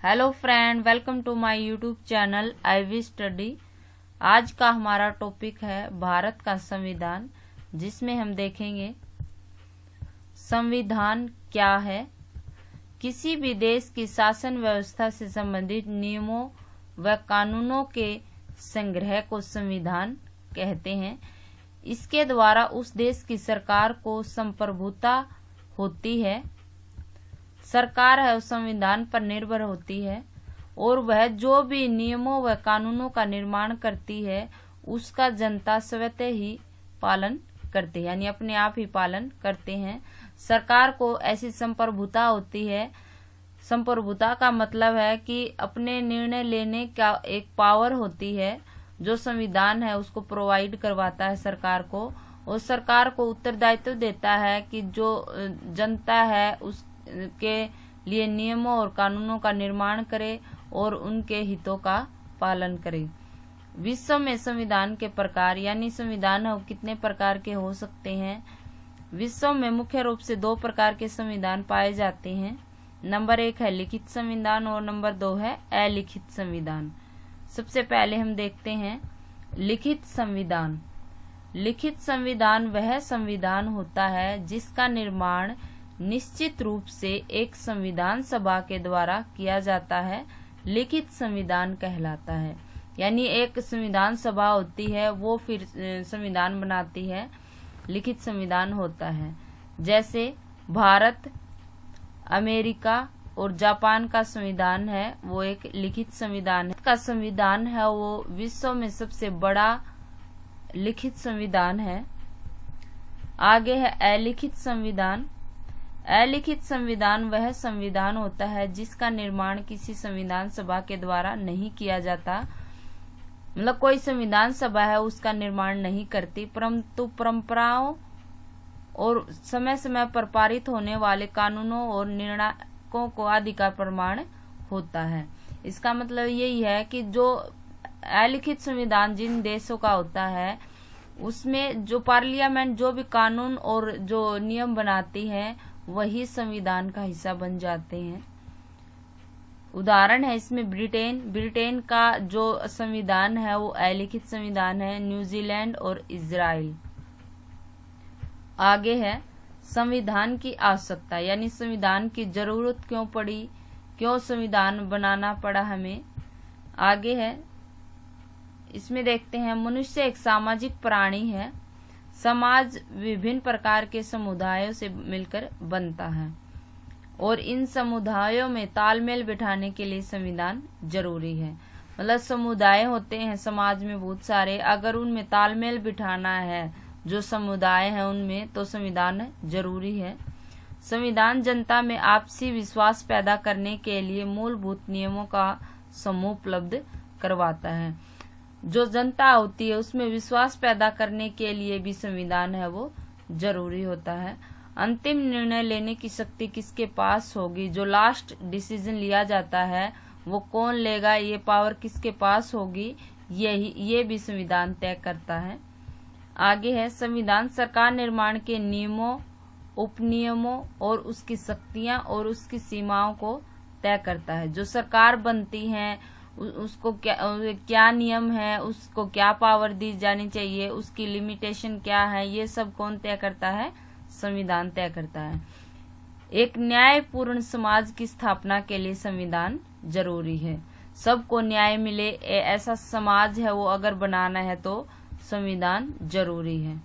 Hello friend, welcome to my YouTube channel IV study. आज का हमारा टॉपिक है भारत का संविधान, जिसमें हम देखेंगे संविधान क्या है। किसी भी देश की शासन व्यवस्था से संबंधित नियमों व कानूनों के संग्रह को संविधान कहते हैं। इसके द्वारा उस देश की सरकार को संप्रभुता होती है। सरकार है उस संविधान पर निर्भर होती है और वह जो भी नियमों व कानूनों का निर्माण करती है उसका जनता स्वतः ही पालन करते हैं, यानी अपने आप ही पालन करते हैं। सरकार को ऐसी संप्रभुता होती है। संप्रभुता का मतलब है कि अपने निर्णय लेने का एक पावर होती है जो संविधान है उसको प्रोवाइड करवाता है सरकार को, और सरकार को उत्तरदायित्व देता है कि जो जनता है उसके लिए नियमों और कानूनों का निर्माण करे और उनके हितों का पालन करे। विश्व में संविधान के प्रकार यानी संविधान कितने प्रकार के हो सकते हैं। विश्व में मुख्य रूप से 2 प्रकार के संविधान पाए जाते हैं। नंबर 1 है लिखित संविधान और नंबर 2 है अलिखित संविधान। सबसे पहले हम देखते हैं लिखित संविधान। लिखित संविधान वह संविधान होता है जिसका निर्माण निश्चित रूप से एक संविधान सभा के द्वारा किया जाता है, लिखित संविधान कहलाता है। यानी एक संविधान सभा होती है, वो फिर संविधान बनाती है, लिखित संविधान होता है। जैसे भारत, अमेरिका और जापान का संविधान है वो एक लिखित संविधान है। का संविधान है वो विश्व में सबसे बड़ा लिखित संविधान है। आगे है अलिखित संविधान। अलिखित संविधान वह संविधान होता है जिसका निर्माण किसी संविधान सभा के द्वारा नहीं किया जाता, मतलब कोई संविधान सभा है उसका निर्माण नहीं करती, परंतु परंपराओं और समय समय पर पारित होने वाले कानूनों और निर्णयों को आदि का प्रमाण होता है। इसका मतलब यही है कि जो अलिखित संविधान जिन देशों का होता है उसमें जो पार्लियामेंट जो भी कानून और जो नियम बनाती है वही संविधान का हिस्सा बन जाते हैं। उदाहरण है इसमें ब्रिटेन का जो संविधान है वो अलिखित संविधान है, न्यूजीलैंड और इजराइल। आगे है संविधान की आवश्यकता, यानी संविधान की जरूरत क्यों पड़ी, क्यों संविधान बनाना पड़ा हमें। आगे है इसमें देखते हैं मनुष्य एक सामाजिक प्राणी है। समाज विभिन्न प्रकार के समुदायों से मिलकर बनता है और इन समुदायों में तालमेल बिठाने के लिए संविधान जरूरी है। मतलब समुदाय होते हैं समाज में बहुत सारे, अगर उनमें तालमेल बिठाना है जो समुदाय है उनमें, तो संविधान जरूरी है। संविधान जनता में आपसी विश्वास पैदा करने के लिए मूलभूत नियमों का समूह उपलब्ध करवाता है। जो जनता होती है उसमें विश्वास पैदा करने के लिए भी संविधान है वो जरूरी होता है। अंतिम निर्णय लेने की शक्ति किसके पास होगी, जो लास्ट डिसीजन लिया जाता है वो कौन लेगा, ये पावर किसके पास होगी, ये भी संविधान तय करता है। आगे है संविधान सरकार निर्माण के नियमों, उपनियमों और उसकी शक्तियां और उसकी सीमाओं को तय करता है। जो सरकार बनती है उसको क्या नियम है, उसको क्या पावर दी जानी चाहिए, उसकी लिमिटेशन क्या है, ये सब कौन तय करता है, संविधान तय करता है। एक न्यायपूर्ण समाज की स्थापना के लिए संविधान जरूरी है। सबको न्याय मिले ऐसा समाज है वो अगर बनाना है तो संविधान जरूरी है।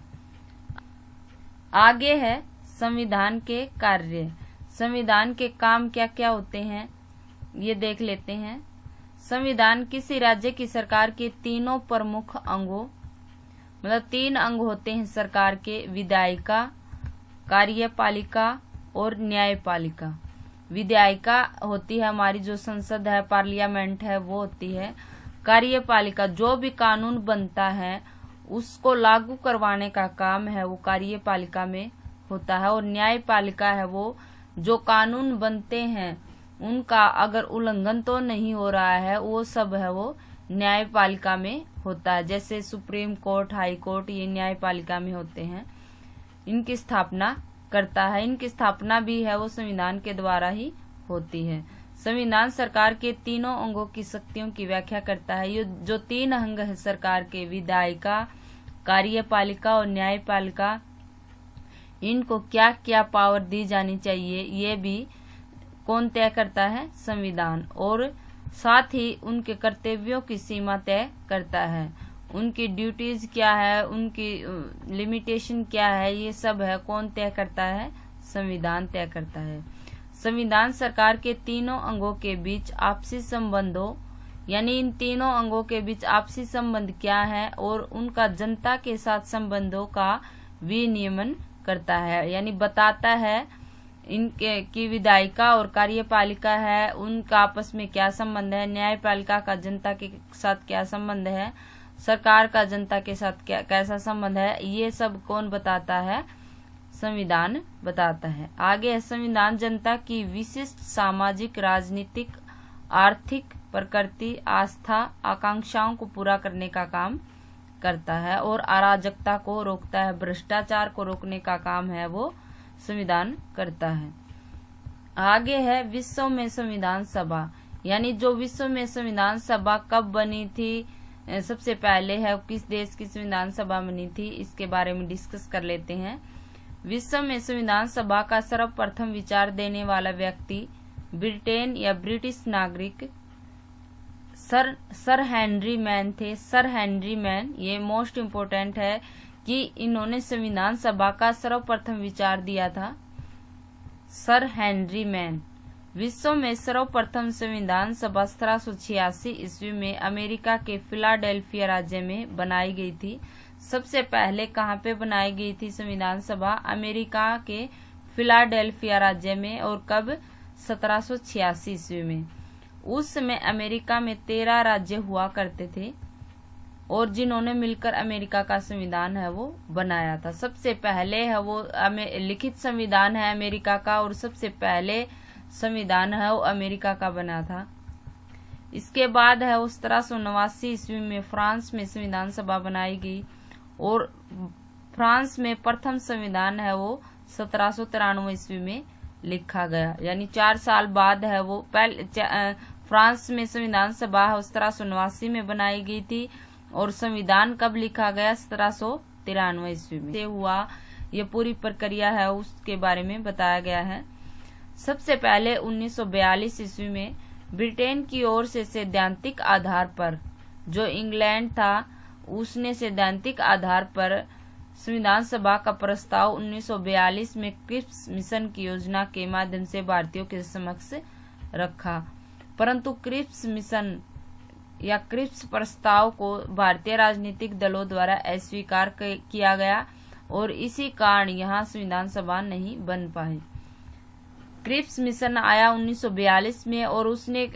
आगे है संविधान के कार्य। संविधान के काम क्या क्या होते हैं ये देख लेते हैं। संविधान किसी राज्य की सरकार के तीनों प्रमुख अंगों, मतलब 3 अंग होते हैं सरकार के, विधायिका, कार्यपालिका और न्यायपालिका। विधायिका होती है हमारी जो संसद है, पार्लियामेंट है वो होती है। कार्यपालिका जो भी कानून बनता है उसको लागू करवाने का काम है वो कार्यपालिका में होता है। और न्यायपालिका है वो जो कानून बनते हैं उनका अगर उल्लंघन तो नहीं हो रहा है वो सब है वो न्यायपालिका में होता है। जैसे सुप्रीम कोर्ट, हाई कोर्ट, ये न्यायपालिका में होते हैं। इनकी स्थापना करता है, इनकी स्थापना भी है वो संविधान के द्वारा ही होती है। संविधान सरकार के तीनों अंगों की शक्तियों की व्याख्या करता है। ये जो 3 अंग है सरकार के, विधायिका, कार्यपालिका और न्यायपालिका, इनको क्या क्या पावर दी जानी चाहिए ये भी कौन तय करता है? संविधान। और साथ ही उनके कर्तव्यों की सीमा तय करता है। उनकी ड्यूटीज क्या है, उनकी लिमिटेशन क्या है, ये सब है कौन तय करता है? संविधान तय करता है। संविधान सरकार के तीनों अंगों के बीच आपसी संबंधों, यानी इन तीनों अंगों के बीच आपसी संबंध क्या है और उनका जनता के साथ संबंधों का विनियमन करता है, यानी बताता है इनके की विधायिका और कार्यपालिका है उनका आपस में क्या संबंध है, न्यायपालिका का जनता के साथ क्या संबंध है, सरकार का जनता के साथ क्या कैसा संबंध है, ये सब कौन बताता है? संविधान बताता है। आगे है संविधान जनता की विशिष्ट सामाजिक, राजनीतिक, आर्थिक प्रकृति, आस्था, आकांक्षाओं को पूरा करने का काम करता है और अराजकता को रोकता है, भ्रष्टाचार को रोकने का काम है वो संविधान करता है। आगे है विश्व में संविधान सभा, यानी जो विश्व में संविधान सभा कब बनी थी, सबसे पहले है किस देश की संविधान सभा बनी थी, इसके बारे में डिस्कस कर लेते हैं। विश्व में संविधान सभा का सर्वप्रथम विचार देने वाला व्यक्ति ब्रिटेन या ब्रिटिश नागरिक सर हेनरी मैन थे। सर हेनरी मैन, ये मोस्ट इम्पोर्टेंट है कि इन्होंने संविधान सभा का सर्वप्रथम विचार दिया था। Sir Henry man. विश्व में सर्वप्रथम संविधान सभा 1786 ईस्वी में अमेरिका के फिलाडेल्फिया राज्य में बनाई गई थी। सबसे पहले कहाँ पे बनाई गई थी संविधान सभा? अमेरिका के फिलाडेल्फिया राज्य में। और कब? 1786 ईस्वी में। उस समय अमेरिका में 13 राज्य हुआ करते थे और जिन्होंने मिलकर अमेरिका का संविधान है वो बनाया था। सबसे पहले है वो लिखित संविधान है अमेरिका का और सबसे पहले संविधान है वो अमेरिका का बना था। इसके बाद है वो 1789 ईस्वी में फ्रांस में संविधान सभा बनाई गई और फ्रांस में प्रथम संविधान है वो 1793 ईस्वी में लिखा गया, यानी 4 साल बाद है वो फ्रांस में संविधान सभा 1789 में बनाई गई थी और संविधान कब लिखा गया? 1793 ईस्वी में। से हुआ ये पूरी प्रक्रिया है उसके बारे में बताया गया है। सबसे पहले 1942 ईस्वी में ब्रिटेन की ओर से सैद्धांतिक आधार पर, जो इंग्लैंड था उसने सैद्धांतिक आधार पर संविधान सभा का प्रस्ताव 1942 में क्रिप्स मिशन की योजना के माध्यम से भारतीयों के समक्ष रखा, परंतु क्रिप्स मिशन या क्रिप्स प्रस्ताव को भारतीय राजनीतिक दलों द्वारा अस्वीकार किया गया और इसी कारण यहाँ संविधान सभा नहीं बन पाई। क्रिप्स मिशन आया 1942 में और उसने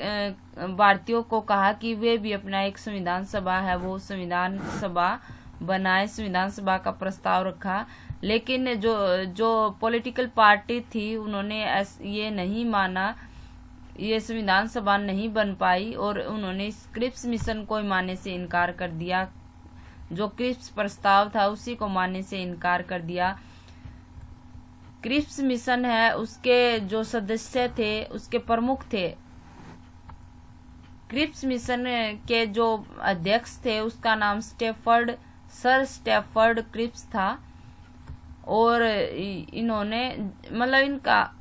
भारतीयों को कहा कि वे भी अपना एक संविधान सभा है वो संविधान सभा बनाए। संविधान सभा का प्रस्ताव रखा, लेकिन जो पॉलिटिकल पार्टी थी उन्होंने ये नहीं माना, ये संविधान सभा नहीं बन पाई और उन्होंने इस क्रिप्स मिशन को मानने से इनकार कर दिया। जो क्रिप्स प्रस्ताव था उसी को मानने से इनकार कर दिया। क्रिप्स मिशन है उसके जो सदस्य थे उसके प्रमुख थे। क्रिप्स मिशन के जो अध्यक्ष थे उसका नाम सर स्टैफर्ड क्रिप्स था और इन्होंने मतलब इनका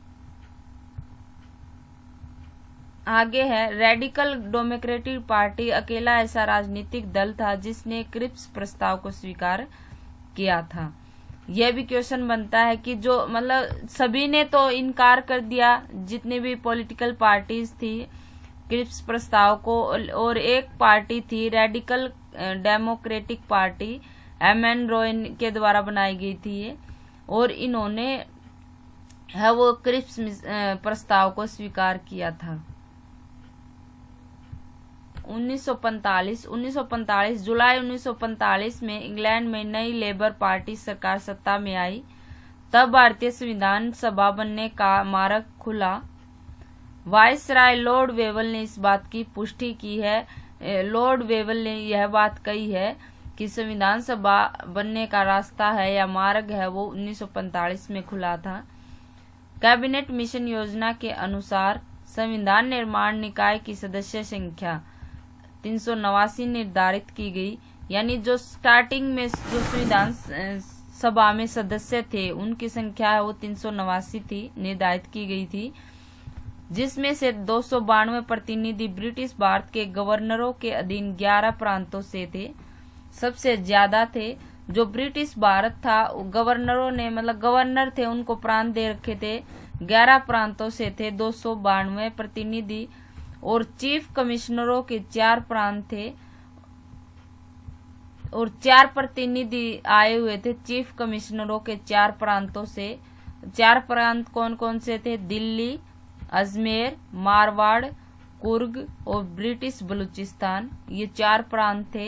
आगे है रेडिकल डेमोक्रेटिक पार्टी अकेला ऐसा राजनीतिक दल था जिसने क्रिप्स प्रस्ताव को स्वीकार किया था। यह भी क्वेश्चन बनता है कि जो मतलब सभी ने तो इनकार कर दिया, जितने भी पॉलिटिकल पार्टीज थी क्रिप्स प्रस्ताव को, और एक पार्टी थी radical democratic party M N Roy के द्वारा बनाई गई थी ये, और इन्होंने है वो क्रिप्स प्रस्ताव को स्वीकार किया था। 1945 जुलाई 1945 में इंग्लैंड में नई लेबर पार्टी सरकार सत्ता में आई। तब भारतीय संविधान सभा बनने का मार्ग खुला। वायसराय लॉर्ड वेवल ने इस बात की पुष्टि की है। लॉर्ड वेवल ने यह बात कही है कि संविधान सभा बनने का रास्ता है या मार्ग है वो 1945 में खुला था। कैबिनेट मिशन योजना के अनुसार संविधान निर्माण निकाय की सदस्य संख्या 389 निर्धारित की गई। यानी जो स्टार्टिंग में जो संविधान सभा में सदस्य थे उनकी संख्या है वो 389 थी, निर्धारित की गई थी, जिसमें से 292 प्रतिनिधि ब्रिटिश भारत के गवर्नरों के अधीन 11 प्रांतों से थे। सबसे ज्यादा थे जो ब्रिटिश भारत था, गवर्नरों ने मतलब गवर्नर थे उनको प्रांत दे रखे थे, 11 प्रांतों से थे 292 प्रतिनिधि, और चीफ कमिश्नरों के 4 प्रांत थे और 4 प्रतिनिधि आए हुए थे चीफ कमिश्नरों के 4 प्रांतों से। 4 प्रांत कौन कौन से थे? दिल्ली, अजमेर, मारवाड़, कुर्ग और ब्रिटिश बलूचिस्तान, ये 4 प्रांत थे।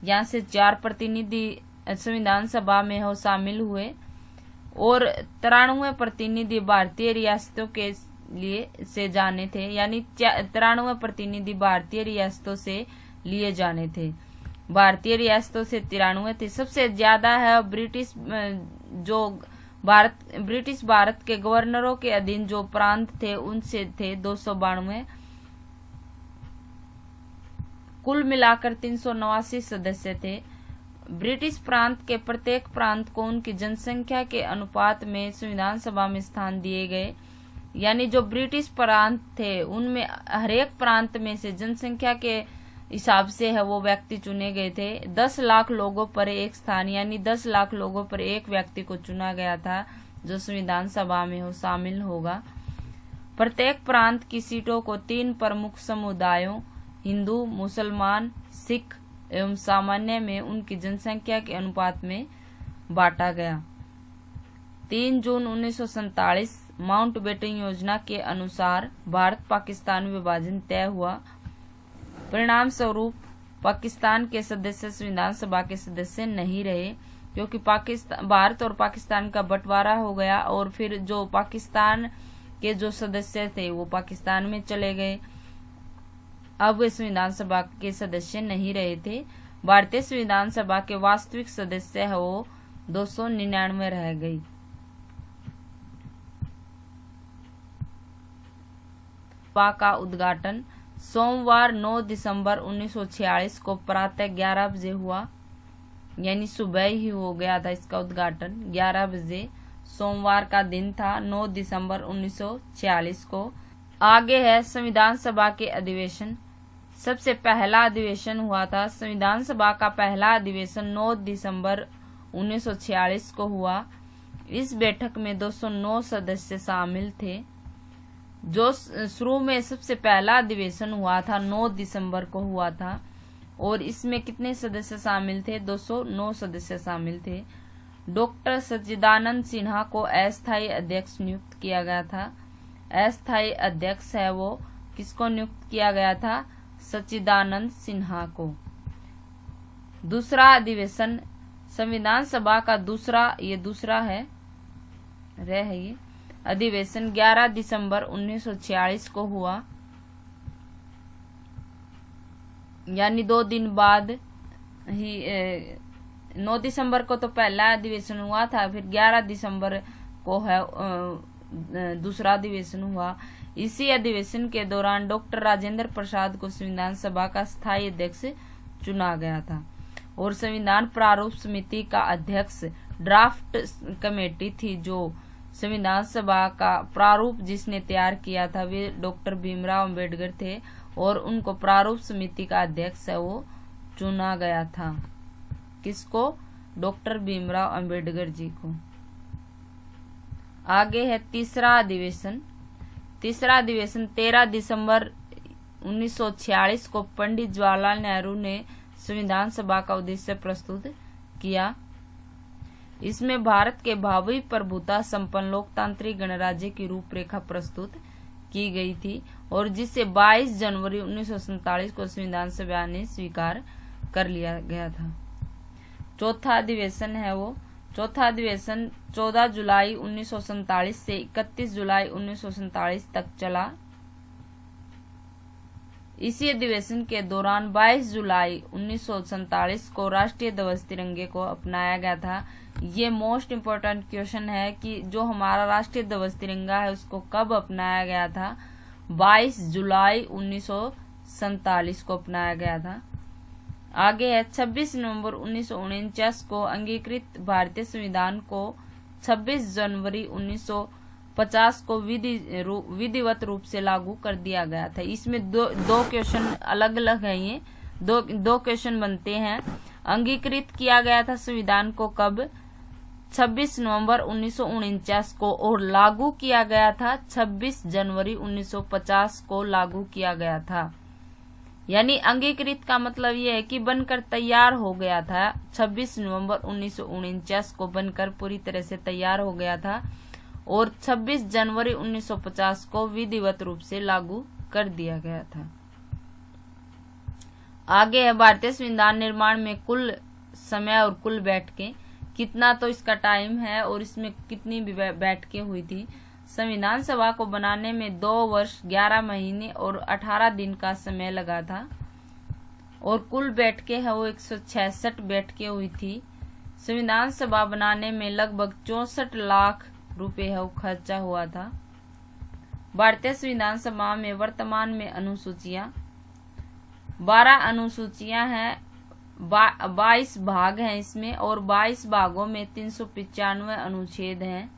यहाँ से 4 प्रतिनिधि संविधान सभा में हो शामिल हुए और 93 प्रतिनिधि भारतीय रियासतों के लिए से जाने थे, यानी 93 प्रतिनिधि भारतीय रियासतों से लिए जाने थे। भारतीय रियासतों से 93 थे। सबसे ज्यादा है ब्रिटिश भारत के गवर्नरों के अधीन जो प्रांत थे उनसे थे 292। कुल मिलाकर 389 सदस्य थे। ब्रिटिश प्रांत के प्रत्येक प्रांत को उनकी जनसंख्या के अनुपात में संविधान सभा में स्थान दिए गए। यानी जो ब्रिटिश प्रांत थे उनमें हरेक प्रांत में से जनसंख्या के हिसाब से है वो व्यक्ति चुने गए थे। 10 लाख लोगों पर एक स्थान, यानी 10 लाख लोगों पर एक व्यक्ति को चुना गया था जो संविधान सभा में हो शामिल होगा। प्रत्येक प्रांत की सीटों को 3 प्रमुख समुदायों हिंदू, मुसलमान, सिख एवं सामान्य में उनकी जनसंख्या के अनुपात में बांटा गया। 3 जून 1947 माउंटबेटन योजना के अनुसार भारत पाकिस्तान विभाजन तय हुआ। परिणाम स्वरूप पाकिस्तान के सदस्य संविधान सभा के सदस्य नहीं रहे, क्योंकि भारत और पाकिस्तान का बंटवारा हो गया और फिर जो पाकिस्तान के जो सदस्य थे वो पाकिस्तान में चले गए। अब वे संविधान सभा के सदस्य नहीं रहे थे। भारतीय संविधान सभा के वास्तविक सदस्य है वो 299 रह गई। सभा का उद्घाटन सोमवार 9 दिसंबर 1946 को प्रातः 11 बजे हुआ, यानी सुबह ही हो गया था इसका उद्घाटन 11 बजे। सोमवार का दिन था 9 दिसंबर 1946 को। आगे है संविधान सभा के अधिवेशन। सबसे पहला अधिवेशन हुआ था। संविधान सभा का पहला अधिवेशन 9 दिसंबर 1946 को हुआ। इस बैठक में 209 सदस्य शामिल थे। जो शुरू में सबसे पहला अधिवेशन हुआ था 9 दिसंबर को हुआ था और इसमें कितने सदस्य शामिल थे? 209 सदस्य शामिल थे। डॉक्टर सच्चिदानंद सिन्हा को अस्थायी अध्यक्ष नियुक्त किया गया था। अस्थायी अध्यक्ष है वो किसको नियुक्त किया गया था? सच्चिदानंद सिन्हा को। दूसरा अधिवेशन संविधान सभा का दूसरा है ये अधिवेशन 11 दिसंबर 1946 को हुआ, यानी 2 दिन बाद ही 9 दिसंबर को तो पहला अधिवेशन हुआ था, फिर 11 दिसंबर को है दूसरा अधिवेशन हुआ। इसी अधिवेशन के दौरान डॉक्टर राजेंद्र प्रसाद को संविधान सभा का स्थायी अध्यक्ष चुना गया था और संविधान प्रारूप समिति का अध्यक्ष ड्राफ्ट कमेटी थी। जो संविधान सभा का प्रारूप जिसने तैयार किया था वे डॉक्टर भीमराव अंबेडकर थे और उनको प्रारूप समिति का अध्यक्ष है वो चुना गया था। किसको? डॉक्टर भीमराव अंबेडकर जी को। आगे है तीसरा अधिवेशन। तीसरा अधिवेशन 13 दिसंबर 1946 को पंडित जवाहरलाल नेहरू ने संविधान सभा का उद्देश्य प्रस्तुत किया। इसमें भारत के भावी प्रभुता संपन्न लोकतांत्रिक गणराज्य की रूपरेखा प्रस्तुत की गई थी और जिसे 22 जनवरी 1947 को संविधान सभा ने स्वीकार कर लिया गया था। चौथा अधिवेशन है वो। चौथा अधिवेशन 14 जुलाई 1947 से 31 जुलाई 1947 तक चला। इसी अधिवेशन के दौरान 22 जुलाई 1947 को राष्ट्रीय ध्वज तिरंगे को अपनाया गया था। ये मोस्ट इम्पोर्टेंट क्वेश्चन है कि जो हमारा राष्ट्रीय ध्वज तिरंगा है उसको कब अपनाया गया था? 22 जुलाई 1947 को अपनाया गया था। आगे है 26 नवंबर 1949 को अंगीकृत भारतीय संविधान को 26 जनवरी 1950 को विधिवत रूप से लागू कर दिया गया था। इसमें दो क्वेश्चन अलग अलग है, ये दो क्वेश्चन बनते हैं। अंगीकृत किया गया था संविधान को कब? 26 नवंबर 1949 को, और लागू किया गया था 26 जनवरी 1950 को लागू किया गया था। यानी अंगीकृत का मतलब यह है कि बनकर तैयार हो गया था। 26 नवंबर 1949 को बनकर पूरी तरह से तैयार हो गया था और 26 जनवरी 1950 को विधिवत रूप से लागू कर दिया गया था। आगे है भारतीय संविधान निर्माण में कुल समय और कुल बैठकें, कितना तो इसका टाइम है और इसमें कितनी भी बैठकें हुई थी। संविधान सभा को बनाने में 2 वर्ष 11 महीने और 18 दिन का समय लगा था और कुल बैठकें है वो 166 बैठकें हुई थी। संविधान सभा बनाने में लगभग 64 लाख रुपए है वो खर्चा हुआ था। भारतीय संविधान सभा में वर्तमान में अनुसूचियां 12 अनुसूचियां हैं, 22 भाग हैं इसमें और 22 भागों में 395 अनुच्छेद हैं।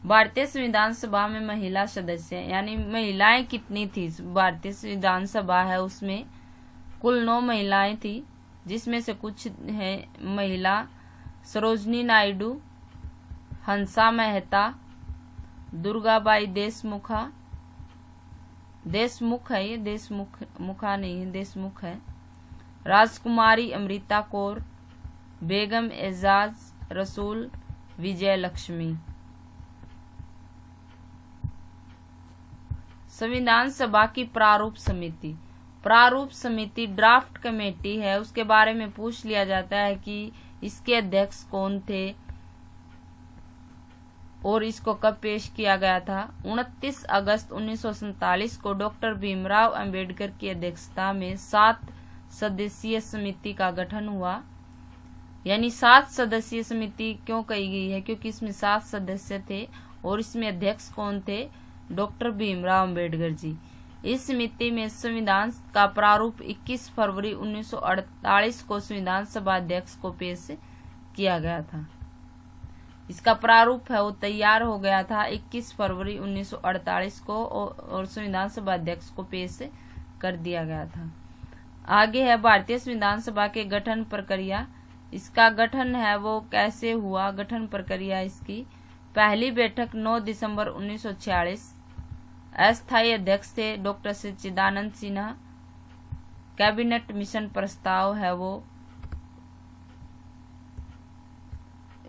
भारतीय संविधान सभा में महिला सदस्य यानी महिलाएं कितनी थी? भारतीय संविधान सभा है उसमें कुल 9 महिलाएं थी, जिसमें से कुछ है महिला सरोजनी नायडू, हंसा मेहता, दुर्गाबाई देशमुख है, ये देशमुखा नहीं है, देशमुख है, राजकुमारी अमृता कौर, बेगम एजाज रसूल, विजय लक्ष्मी। संविधान सभा की प्रारूप समिति ड्राफ्ट कमेटी है, उसके बारे में पूछ लिया जाता है कि इसके अध्यक्ष कौन थे और इसको कब पेश किया गया था। 29 अगस्त 1947 को डॉक्टर भीमराव अंबेडकर की अध्यक्षता में 7 सदस्यीय समिति का गठन हुआ। यानी 7 सदस्यीय समिति क्यों कही गई है? क्योंकि इसमें 7 सदस्य थे और इसमें अध्यक्ष कौन थे? डॉक्टर भीमराव अंबेडकर जी। इस समिति में संविधान का प्रारूप 21 फरवरी 1948 को संविधान सभा अध्यक्ष को पेश किया गया था। इसका प्रारूप है वो तैयार हो गया था 21 फरवरी 1948 को और संविधान सभा अध्यक्ष को पेश कर दिया गया था। आगे है भारतीय संविधान सभा के गठन प्रक्रिया। इसका गठन है वो कैसे हुआ? गठन प्रक्रिया इसकी पहली बैठक 9 दिसंबर 1946। अस्थायी अध्यक्ष थे डॉक्टर सच्चिदानंद सिन्हा। कैबिनेट मिशन प्रस्ताव है वो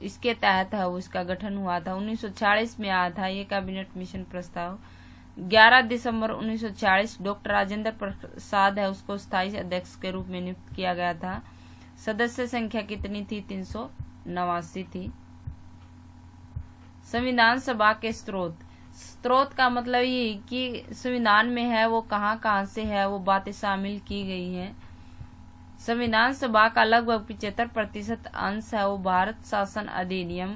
इसके तहत है वो इसका गठन हुआ था। 1946 में आया था ये कैबिनेट मिशन प्रस्ताव। 11 दिसंबर 1946 डॉक्टर राजेंद्र प्रसाद है उसको स्थायी अध्यक्ष के रूप में नियुक्त किया गया था। सदस्य संख्या कितनी थी? 389 थी। संविधान सभा के स्रोत का मतलब ये कि संविधान में है वो कहाँ से है वो बातें शामिल की गई हैं। संविधान सभा का लगभग 75% अंश है वो भारत शासन अधिनियम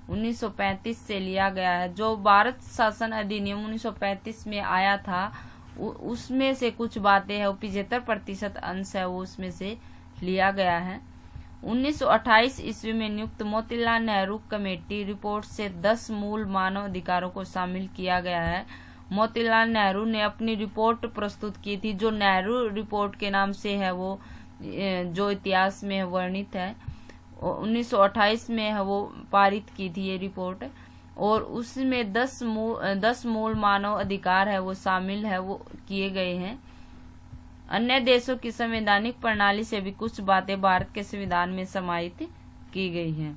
1935 से लिया गया है। जो भारत शासन अधिनियम 1935 में आया था उसमें से कुछ बातें है वो 75% अंश है वो उसमें से लिया गया है। 1928 ईस्वी में नियुक्त मोतीलाल नेहरू कमेटी रिपोर्ट से 10 मूल मानव अधिकारों को शामिल किया गया है। मोतीलाल नेहरू ने अपनी रिपोर्ट प्रस्तुत की थी जो नेहरू रिपोर्ट के नाम से है वो जो इतिहास में वर्णित है। 1928 में है वो पारित की थी ये रिपोर्ट और उसमें 10 मूल मानव अधिकार है वो शामिल है वो किए गए हैं। अन्य देशों की संवैधानिक प्रणाली से भी कुछ बातें भारत के संविधान में समाहित की गई हैं।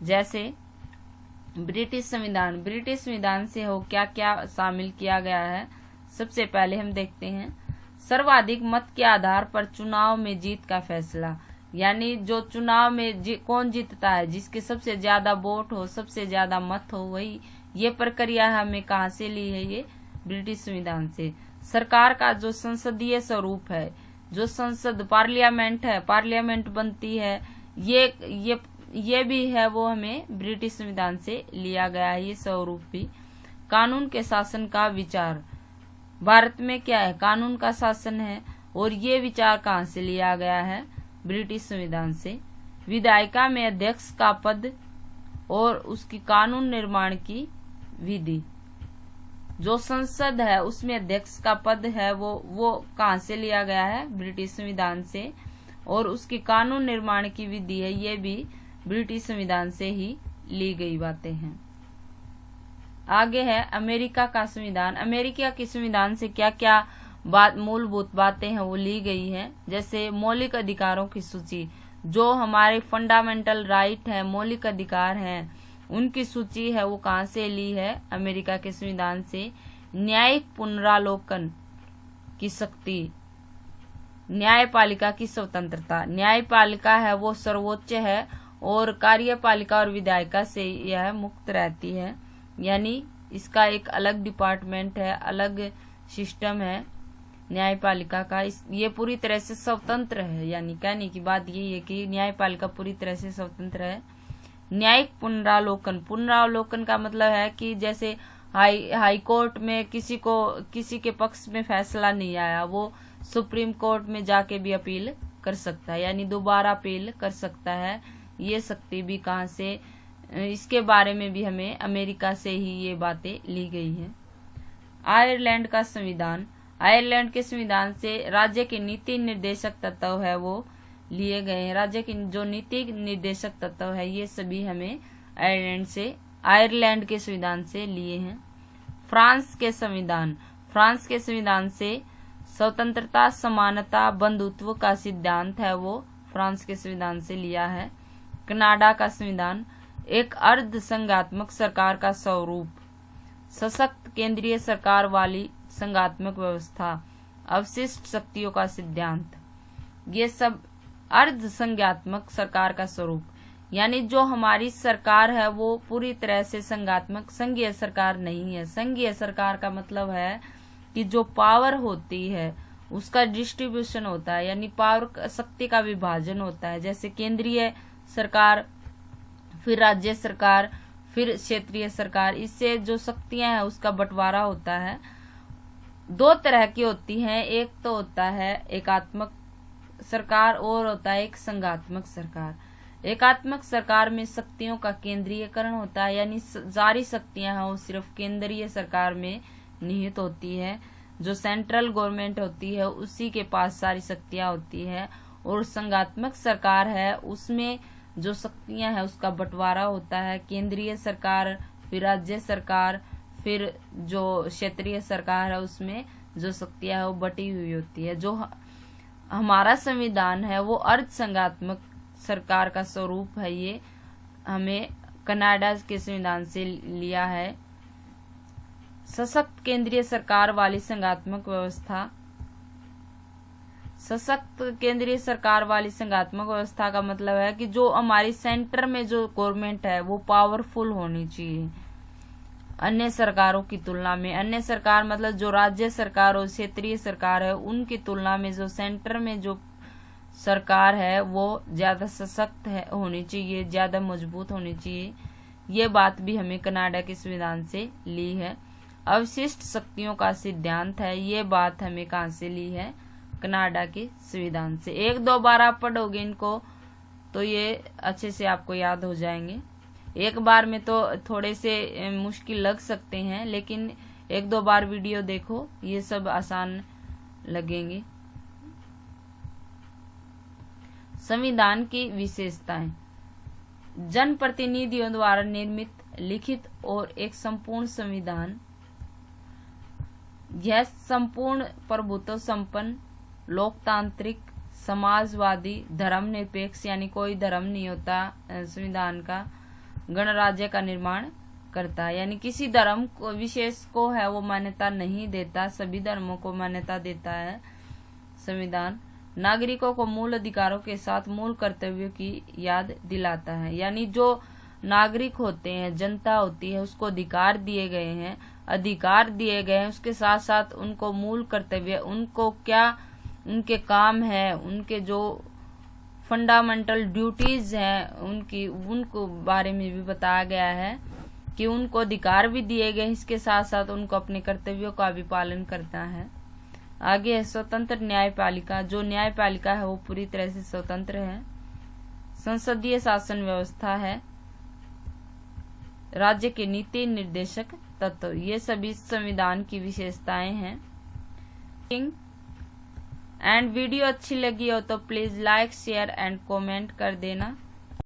जैसे ब्रिटिश संविधान से हो क्या क्या शामिल किया गया है। सबसे पहले हम देखते हैं सर्वाधिक मत के आधार पर चुनाव में जीत का फैसला। यानी जो चुनाव में कौन जीतता है, जिसके सबसे ज्यादा वोट हो, सबसे ज्यादा मत हो, वही ये प्रक्रिया हमें कहाँ से ली है? ये ब्रिटिश संविधान से। सरकार का जो संसदीय स्वरूप है, जो संसद पार्लियामेंट बनती है, ये भी है वो हमें ब्रिटिश संविधान से लिया गया है ये स्वरूप भी। कानून के शासन का विचार। भारत में क्या है, कानून का शासन है, और ये विचार कहाँ से लिया गया है, ब्रिटिश संविधान से। विधायिका में अध्यक्ष का पद और उसकी कानून निर्माण की विधि। जो संसद है उसमें अध्यक्ष का पद है वो कहाँ से लिया गया है, ब्रिटिश संविधान से, और उसकी कानून निर्माण की विधि है, ये भी ब्रिटिश संविधान से ही ली गई बातें हैं। आगे है अमेरिका का संविधान। अमेरिका के संविधान से क्या क्या मूलभूत बातें हैं वो ली गई है। जैसे मौलिक अधिकारों की सूची, जो हमारे फंडामेंटल राइट है, मौलिक अधिकार हैं, उनकी सूची है वो कहाँ से ली है, अमेरिका के संविधान से। न्यायिक पुनरावलोकन की शक्ति, न्यायपालिका की स्वतंत्रता। न्यायपालिका है वो सर्वोच्च है और कार्यपालिका और विधायिका से यह मुक्त रहती है, यानी इसका एक अलग डिपार्टमेंट है, अलग सिस्टम है न्यायपालिका का। ये पूरी तरह से स्वतंत्र है, यानी कहने की बात यही है कि न्यायपालिका पूरी तरह से स्वतंत्र है। न्यायिक पुनरावलोकन, पुनरावलोकन का मतलब है कि जैसे हाई कोर्ट में किसी के पक्ष में फैसला नहीं आया, वो सुप्रीम कोर्ट में जाके भी अपील कर सकता है, यानी दोबारा अपील कर सकता है। ये शक्ति भी कहाँ से, इसके बारे में भी हमें अमेरिका से ही ये बातें ली गई हैं। आयरलैंड का संविधान, आयरलैंड के संविधान से राज्य के नीति निर्देशक तत्व है वो लिए गए हैं। राज्य के जो नीति निर्देशक तत्व है ये सभी हमें आयरलैंड के संविधान से लिए हैं। फ्रांस के संविधान, फ्रांस के संविधान से स्वतंत्रता, समानता, बंधुत्व का सिद्धांत है वो फ्रांस के संविधान से लिया है। कनाडा का संविधान एक अर्ध संघात्मक सरकार का स्वरूप, सशक्त केंद्रीय सरकार वाली संघात्मक व्यवस्था, अवशिष्ट शक्तियों का सिद्धांत, ये सब अर्ध संघात्मक सरकार का स्वरूप, यानी जो हमारी सरकार है वो पूरी तरह से संघात्मक संघीय सरकार नहीं है। संघीय सरकार का मतलब है कि जो पावर होती है उसका डिस्ट्रीब्यूशन होता है, यानी पावर शक्ति का विभाजन होता है। जैसे केंद्रीय सरकार, फिर राज्य सरकार, फिर क्षेत्रीय सरकार, इससे जो शक्तियां हैं उसका बंटवारा होता है। दो तरह की होती हैं, एक तो होता है एकात्मक सरकार और होता है एक संघात्मक सरकार। एकात्मक सरकार में शक्तियों का केंद्रीयकरण होता है, यानी सारी शक्तियां हैं वो सिर्फ केंद्रीय सरकार में निहित होती है। जो सेंट्रल गवर्नमेंट होती है उसी के पास सारी शक्तियां होती है। और संघात्मक सरकार है उसमें जो शक्तियां हैं उसका बंटवारा होता है, केंद्रीय सरकार, फिर राज्य सरकार, फिर जो क्षेत्रीय सरकार है उसमें जो शक्तियां है वो बटी हुई होती है। जो हमारा संविधान है वो अर्ध संघात्मक सरकार का स्वरूप है, ये हमें कनाडा के संविधान से लिया है। सशक्त केंद्रीय सरकार वाली संघात्मक व्यवस्था, सशक्त केंद्रीय सरकार वाली संघात्मक व्यवस्था का मतलब है कि जो हमारी सेंटर में जो गवर्नमेंट है वो पावरफुल होनी चाहिए अन्य सरकारों की तुलना में। अन्य सरकार मतलब जो राज्य सरकार और क्षेत्रीय सरकार है उनकी तुलना में जो सेंटर में जो सरकार है वो ज्यादा सशक्त होनी चाहिए, ज्यादा मजबूत होनी चाहिए। ये बात भी हमें कनाडा के संविधान से ली है। अवशिष्ट शक्तियों का सिद्धांत है, ये बात हमें कहाँ से ली है, कनाडा के संविधान से। एक दो बार आप पढ़ोगे इनको तो ये अच्छे से आपको याद हो जाएंगे। एक बार में तो थोड़े से मुश्किल लग सकते हैं, लेकिन एक दो बार वीडियो देखो ये सब आसान लगेंगे। संविधान की विशेषताएं, जनप्रतिनिधियों द्वारा निर्मित, लिखित और एक संपूर्ण संविधान। यह संपूर्ण प्रभुत्व संपन्न, लोकतांत्रिक, समाजवादी, धर्मनिरपेक्ष, यानी कोई धर्म नहीं होता संविधान का, गणराज्य का निर्माण करता है, यानी किसी धर्म को विशेष को है वो मान्यता नहीं देता, सभी धर्मों को मान्यता देता है संविधान। नागरिकों को मूल अधिकारों के साथ मूल कर्तव्यों की याद दिलाता है, यानी जो नागरिक होते हैं, जनता होती है, उसको अधिकार दिए गए हैं, उसके साथ साथ उनको मूल कर्तव्य, उनको क्या उनके काम है, उनके जो फंडामेंटल ड्यूटीज हैं उनको बारे में भी बताया गया है। कि उनको अधिकार भी दिए गए, इसके साथ साथ उनको अपने कर्तव्यों का भी पालन करना है। आगे है स्वतंत्र न्यायपालिका। जो न्यायपालिका है वो पूरी तरह से स्वतंत्र है। संसदीय शासन व्यवस्था है। राज्य के नीति निर्देशक तत्व, ये सभी संविधान की विशेषताएं हैं। एंड वीडियो अच्छी लगी हो तो please like, share and comment कर देना।